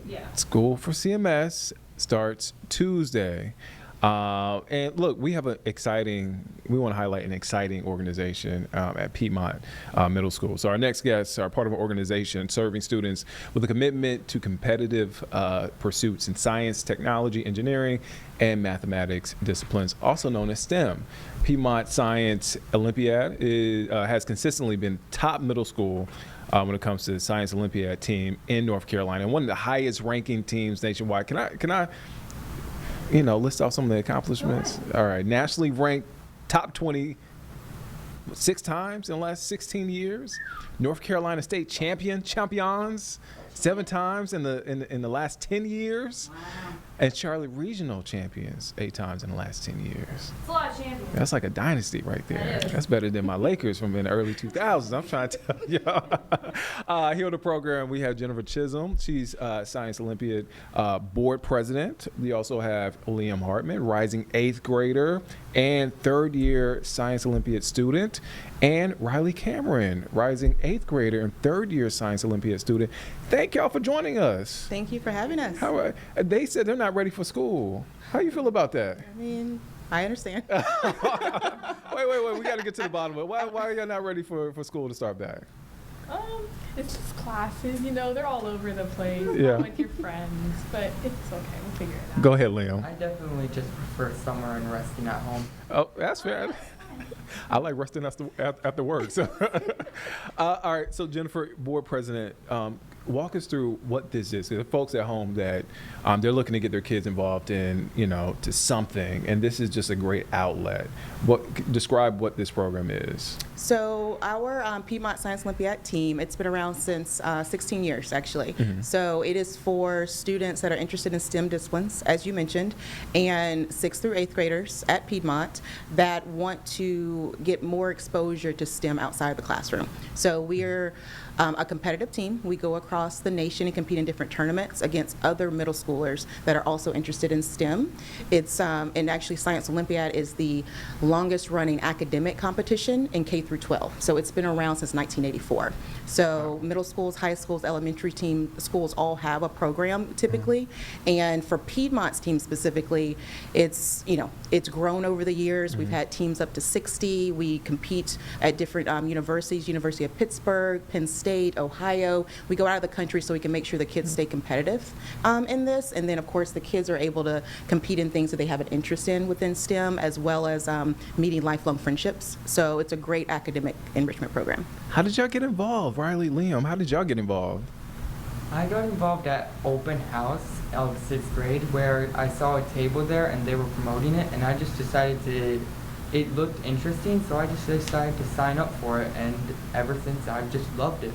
Yeah. School for CMS starts Tuesday. And look, we want to highlight an exciting organization at Piedmont Middle School. So our next guests are part of an organization serving students with a commitment to competitive pursuits in science, technology, engineering, and mathematics disciplines, also known as STEM. Piedmont Science Olympiad has consistently been top middle school when it comes to the Science Olympiad team in North Carolina, and one of the highest ranking teams nationwide. Can I list off some of the accomplishments? All right. Nationally ranked top 20 6 times in the last 16 years. North Carolina State champions 7 times in the last 10 years. Wow. And Charlotte Regional champions 8 times in the last 10 years. It's a lot of champions. That's like a dynasty right there. That is. That's better than my Lakers from in the early 2000s. I'm trying to tell y'all. Here on the program, we have Jennifer Chisholm. She's Science Olympiad board president. We also have Liam Hartman, rising 8th grader and 3rd year Science Olympiad student, and Riley Cameron, rising 8th grader and 3rd year Science Olympiad student. Thank y'all for joining us. Thank you for having us. They said they're not ready for school. How you feel about that? I mean, I understand. Wait. We got to get to the bottom of it. Why are y'all not ready for school to start back? It's just classes, they're all over the place. Yeah. Not with your friends, but it's okay. We'll figure it out. Go ahead, Liam. I definitely just prefer summer and resting at home. Oh, that's fair. I like resting after work. So, all right. So, Jennifer, board president, walk us through what this is. There are folks at home that they're looking to get their kids involved in, to something, and this is just a great outlet. Describe what this program is. So our Piedmont Science Olympiad team, it's been around since 16 years, actually. Mm-hmm. So it is for students that are interested in STEM disciplines, as you mentioned, and 6th through 8th graders at Piedmont that want to get more exposure to STEM outside the classroom. So we're a competitive team. We go across the nation and compete in different tournaments against other middle schoolers that are also interested in STEM. It's and actually Science Olympiad is the longest running academic competition in K through 12. So it's been around since 1984. So middle schools, high schools, elementary schools all have a program typically. And for Piedmont's team specifically, it's grown over the years. We've had teams up to 60. We compete at different universities, University of Pittsburgh, Penn State, Ohio. We go out of the country so we can make sure the kids stay competitive in this. And then, of course, the kids are able to compete in things that they have an interest in within STEM, as well as meeting lifelong friendships. So it's a great academic enrichment program. How did y'all get involved? Riley, Liam, how did y'all get involved? I got involved at open house of 6th grade where I saw a table there and they were promoting it, and I just decided it looked interesting, so I just decided to sign up for it, and ever since I've just loved it.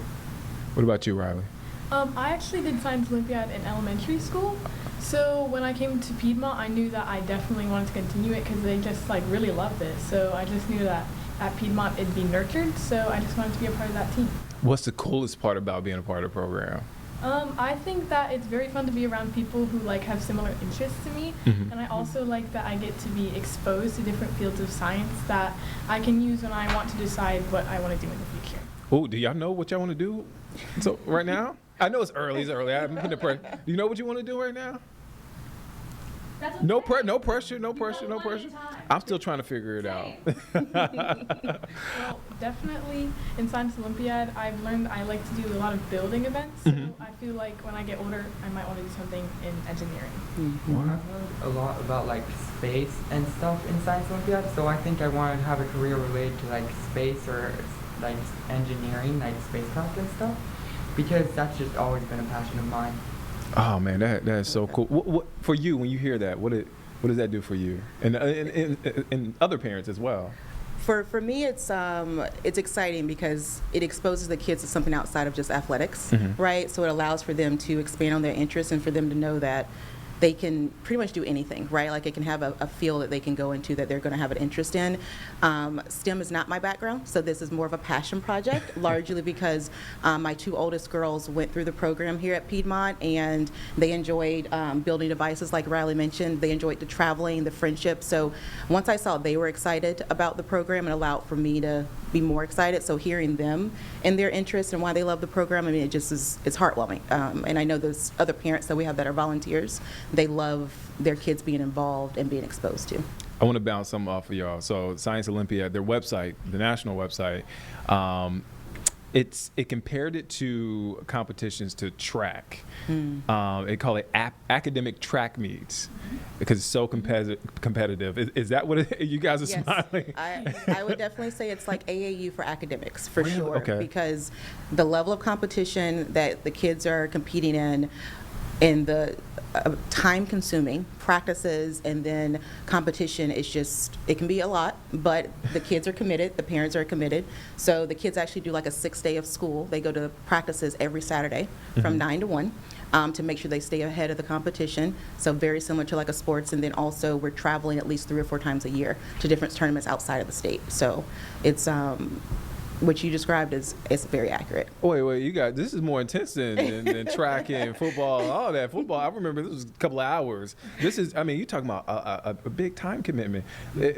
What about you, Riley? I actually did Science Olympiad in elementary school, so when I came to Piedmont, I knew that I definitely wanted to continue it because they just really loved it. So I just knew that at Piedmont it'd be nurtured, so I just wanted to be a part of that team. What's the coolest part about being a part of the program? I think that it's very fun to be around people who have similar interests to me, and I also like that I get to be exposed to different fields of science that I can use when I want to decide what I want to do in the future. Oh, do y'all know what y'all want to do? So right now, I know it's early. I'm putting the pressure. Do you know what you want to do right now? That's okay. No pressure. One at a time. I'm still trying to figure it out. Well, definitely in Science Olympiad, I've learned I like to do a lot of building events. So I feel like when I get older, I might want to do something in engineering. I've learned a lot about space and stuff in Science Olympiad, so I think I want to have a career related to space or engineering, spacecraft and stuff, because that's just always been a passion of mine. Oh man, that is so cool. What for you when you hear that? What does that do for you and other parents as well? For me, it's exciting because it exposes the kids to something outside of just athletics, right? So it allows for them to expand on their interests and for them to know that they can pretty much do anything, right? It can have a field that they can go into that they're going to have an interest in. STEM is not my background, so this is more of a passion project, largely because my 2 oldest girls went through the program here at Piedmont, and they enjoyed building devices like Riley mentioned. They enjoyed the traveling, the friendship. So once I saw they were excited about the program, it allowed for me to be more excited. So hearing them and their interest and why they love the program, I mean, it's heartwarming. And I know there's other parents that we have that are volunteers. They love their kids being involved and being exposed to. I want to bounce something off of y'all. So Science Olympiad, their website, the national website, it compared it to competitions to track. They call it academic track meets because it's so competitive. Is that what you guys are smiling? I would definitely say it's like AAU for academics for Really? sure. Okay. Because the level of competition that the kids are competing in and the time-consuming practices and then competition is just, it can be a lot, but the kids are committed, the parents are committed. So the kids actually do like a 6-day of school. They go to practices every Saturday from 9 to 1 to make sure they stay ahead of the competition. So very similar to like a sports, and then also we're traveling at least 3 or 4 times a year to different tournaments outside of the state. So it's what you described is very accurate. Wait, you got this is more intense than track and football, all that. Football, I remember this was a couple of hours. This is, I mean, you're talking about a big time commitment.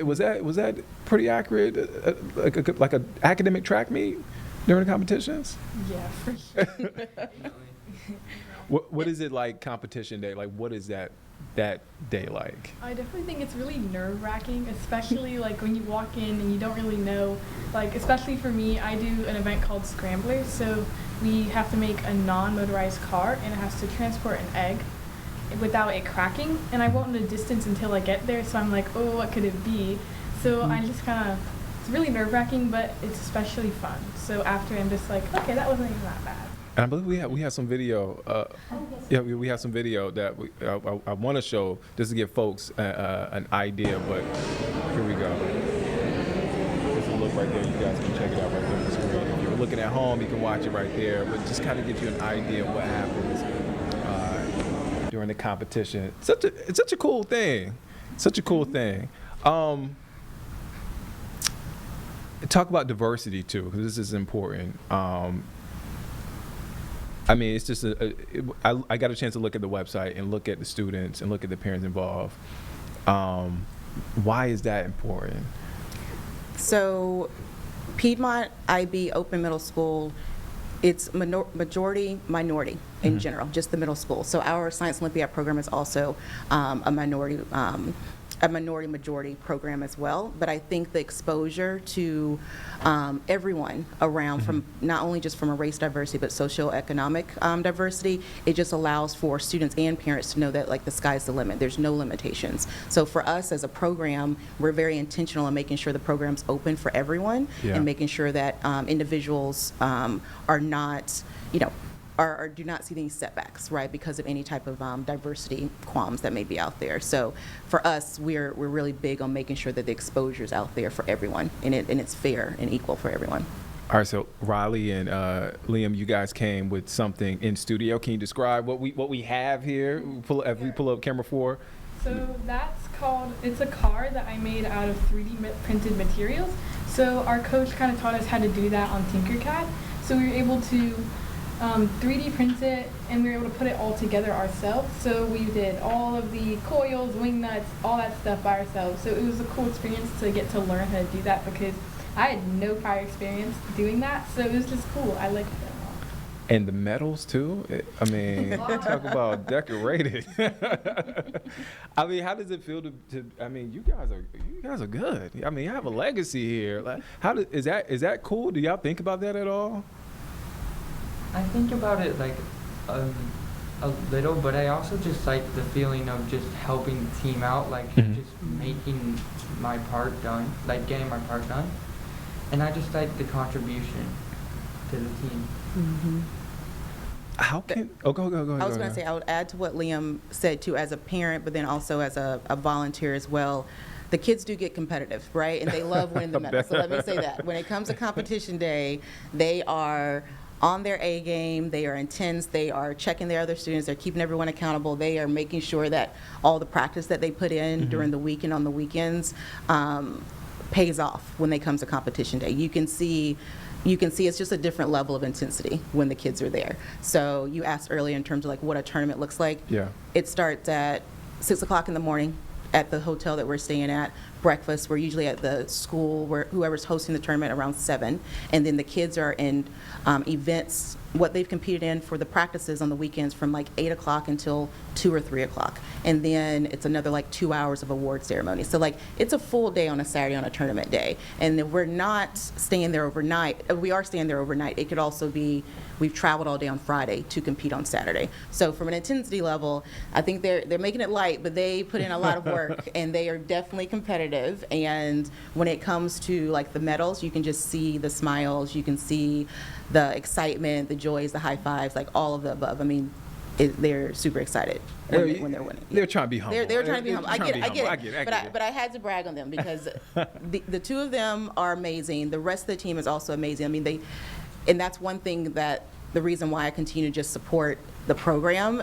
Was that pretty accurate? Like a academic track meet during the competitions? Yeah, for sure. What is it like competition day? Like what is that day like? I definitely think it's really nerve-wracking, especially like when you walk in and you don't really know, like especially for me, I do an event called Scramblers, so we have to make a non-motorized car and it has to transport an egg without it cracking, and I won't know the distance until I get there, so I'm like, oh, what could it be? So I just kind of, it's really nerve-wracking, but it's especially fun. So after I'm just like, okay, that wasn't even that bad. And I believe we have some video. We have some video that I want to show just to give folks an idea. But here we go. There's a look right there. You guys can check it out right there on the screen. If you're looking at home, you can watch it right there. But just kind of gives you an idea of what happens during the competition. It's such a cool thing. Such a cool thing. Talk about diversity too, because this is important. I mean, it's just I got a chance to look at the website and look at the students and look at the parents involved. Why is that important? So Piedmont IB Open Middle School, it's majority minority in general, just the middle school. So our Science Olympiad program is also a minority majority program as well. But I think the exposure to everyone around, from not only just from a race diversity but socioeconomic diversity, it just allows for students and parents to know that like the sky's the limit. There's no limitations. So for us as a program, we're very intentional in making sure the program's open for everyone and making sure that individuals are not, or do not see any setbacks, right, because of any type of diversity qualms that may be out there. So for us, we're really big on making sure that the exposure's out there for everyone, and it's fair and equal for everyone. All right, so Riley and Liam, you guys came with something in studio. Can you describe what we have here? We pull up camera 4. So it's a car that I made out of 3D printed materials. So our coach kind of taught us how to do that on Tinkercad. So we were able to 3D print it, and we were able to put it all together ourselves. So we did all of the coils, wing nuts, all that stuff by ourselves. So it was a cool experience to get to learn how to do that because I had no prior experience doing that. So it was just cool. I liked it a lot. And the medals too. I mean, talk about decorated. I mean, how does it feel to? I mean, you guys are good. I mean, you have a legacy here. Like, is that cool? Do y'all think about that at all? I think about it like a little, but I also just like the feeling of just helping the team out, like just making my part done, like getting my part done. And I just like the contribution to the team. How can, go ahead. I was going to say, I would add to what Liam said too, as a parent, but then also as a volunteer as well. The kids do get competitive, right? And they love winning the medal. So let me say that. When it comes to competition day, they are on their A game, they are intense, they are checking their other students, they're keeping everyone accountable, they are making sure that all the practice that they put in during the week and on the weekends pays off when they come to competition day. You can see it's just a different level of intensity when the kids are there. So you asked earlier in terms of like what a tournament looks like. Yeah. It starts at 6 o'clock in the morning. at the hotel that we're staying at. Breakfast, we're usually at the school where whoever's hosting the tournament around 7. And then the kids are in events, what they've competed in for the practices on the weekends from like 8 o'clock until 2 or 3 o'clock. And then it's another like 2 hours of award ceremony. So like it's a full day on a Saturday on a tournament day. And if we're not staying there overnight, we are staying there overnight. It could also be we've traveled all day on Friday to compete on Saturday. So from an intensity level, I think they're making it light, but they put in a lot of work and they are definitely competitive. And when it comes to like the medals, you can just see the smiles, you can see the excitement, the joys, the high fives, like all of the above. I mean, they're super excited when they're winning. They're trying to be humble. They're trying to be humble. I get it. it. But I had to brag on them because the two of them are amazing. The rest of the team is also amazing. I mean, and that's one thing that the reason why I continue to just support the program,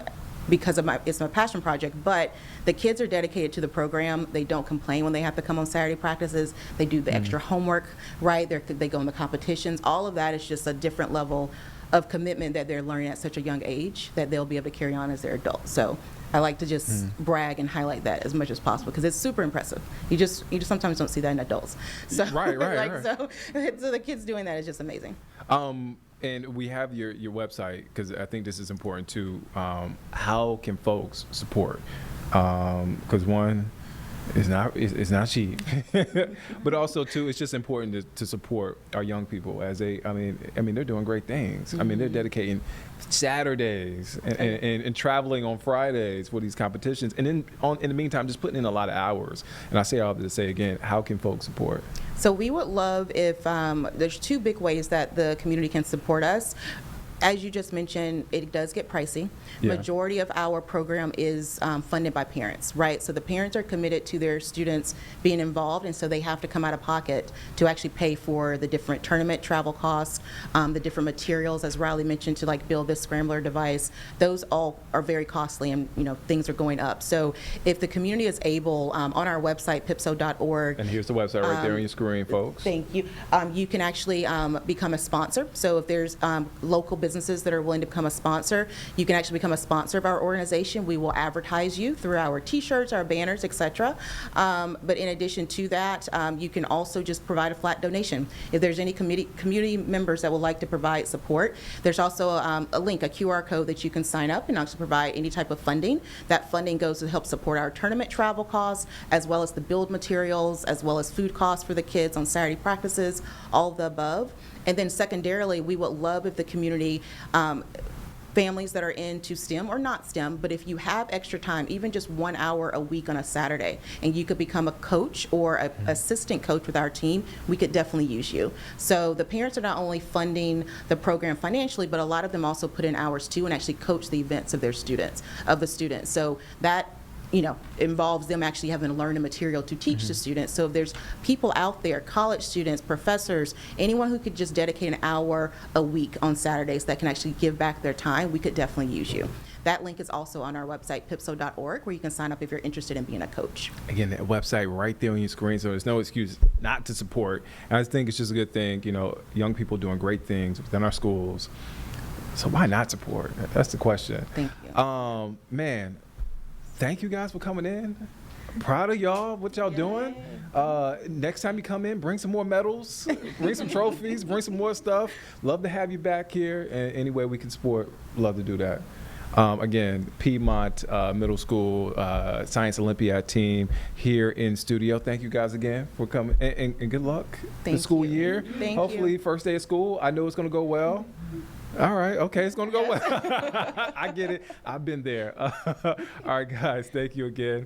because of it's my passion project. But the kids are dedicated to the program. They don't complain when they have to come on Saturday practices. They do the extra homework, right? They go in the competitions. All of that is just a different level of commitment that they're learning at such a young age that they'll be able to carry on as they're adults. So I like to just brag and highlight that as much as possible because it's super impressive. You just sometimes don't see that in adults. So Right. So the kids doing that is just amazing. And we have your website because I think this is important too. How can folks support? Because one, it's not cheap, but also too, it's just important to support our young people as I mean they're doing great things. I mean they're dedicating Saturdays and traveling on Fridays for these competitions, and then in the meantime just putting in a lot of hours. And I say all this to say again, how can folks support? So we would love if there's 2 big ways that the community can support us. As you just mentioned, it does get pricey. Yeah. Majority of our program is funded by parents, right? So the parents are committed to their students being involved, and so they have to come out of pocket to actually pay for the different tournament travel costs, the different materials, as Riley mentioned, to like build this scrambler device. Those all are very costly, and things are going up. So if the community is able, on our website, pipso.org. And here's the website right there on your screen, folks. Thank you. You can actually become a sponsor. So if there's local businesses that are willing to become a sponsor, you can actually become a sponsor of our organization. We will advertise you through our t-shirts, our banners, etc. But in addition to that, you can also just provide a flat donation. If there's any community members that would like to provide support, there's also a link, a QR code that you can sign up and also provide any type of funding. That funding goes to help support our tournament travel costs, as well as the build materials, as well as food costs for the kids on Saturday practices, all of the above. And then secondarily, we would love if the community, families that are into STEM or not STEM, but if you have extra time, even just 1 hour a week on a Saturday, and you could become a coach or an assistant coach with our team, we could definitely use you. So the parents are not only funding the program financially, but a lot of them also put in hours too and actually coach the events of the students. So that involves them actually having to learn the material to teach the students. So if there's people out there, college students, professors, anyone who could just dedicate an hour a week on Saturdays that can actually give back their time, we could definitely use you. That link is also on our website, pipso.org, where you can sign up if you're interested in being a coach. Again, that website right there on your screen, so there's no excuse not to support. And I just think it's just a good thing, young people doing great things within our schools. So why not support? That's the question. Thank you. Man, thank you guys for coming in. Proud of y'all, what y'all doing. Next time you come in, bring some more medals, bring some trophies, bring some more stuff. Love to have you back here. And any way we can support, love to do that. Again, Piedmont Middle School Science Olympiad team here in studio. Thank you guys again for coming, and good luck Thank the school you. year. Thank Hopefully, you. first day of school. I know it's going to go well. All right, okay, it's going to go well. I get it. I've been there. All right, guys, thank you again.